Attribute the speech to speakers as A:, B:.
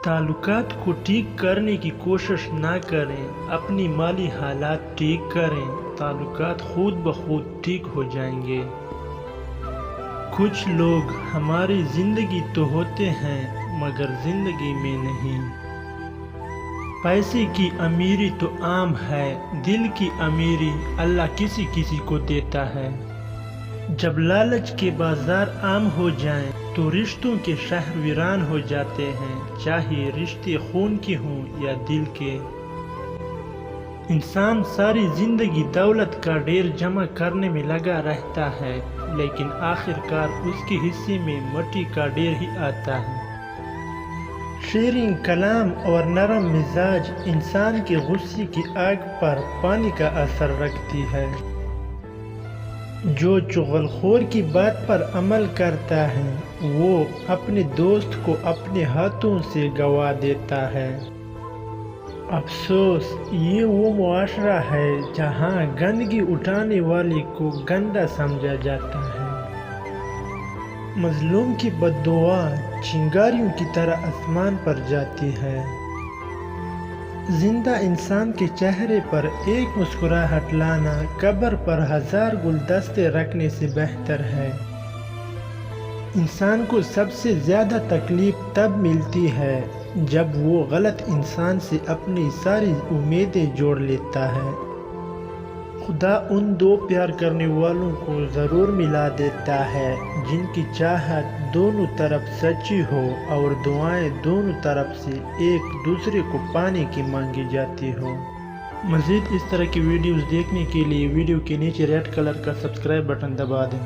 A: ताल्लुकात को ठीक करने की कोशिश ना करें, अपनी माली हालात ठीक करें, ताल्लुकात खुद ब खुद ठीक हो जाएंगे। कुछ लोग हमारी ज़िंदगी तो होते हैं मगर ज़िंदगी में नहीं। पैसे की अमीरी तो आम है, दिल की अमीरी अल्लाह किसी किसी को देता है। जब लालच के बाजार आम हो जाएं तो रिश्तों के शहर वीरान हो जाते हैं, चाहे रिश्ते खून के हों या दिल के। इंसान सारी जिंदगी दौलत का ढेर जमा करने में लगा रहता है, लेकिन आखिरकार उसके हिस्से में मिट्टी का ढेर ही आता है। शीरीन कलाम और नरम मिजाज इंसान के गुस्से की आग पर पानी का असर रखती है। जो चुगलखोर की बात पर अमल करता है वो अपने दोस्त को अपने हाथों से गवा देता है। अफसोस, ये वो मुआशरा है जहाँ गंदगी उठाने वाले को गंदा समझा जाता है। मजलूम की बद्दुआ चिंगारियों की तरह आसमान पर जाती है। जिंदा इंसान के चेहरे पर एक मुस्कुराहट लाना कब्र पर 1000 गुलदस्ते रखने से बेहतर है। इंसान को सबसे ज़्यादा तकलीफ तब मिलती है जब वो गलत इंसान से अपनी सारी उम्मीदें जोड़ लेता है। खुदा उन दो प्यार करने वालों को ज़रूर मिला देता है जिनकी चाहत दोनों तरफ सच्ची हो और दुआएं दोनों तरफ से एक दूसरे को पाने की मांगी जाती हो। मज़ीद इस तरह की वीडियोस देखने के लिए वीडियो के नीचे रेड कलर का सब्सक्राइब बटन दबा दें।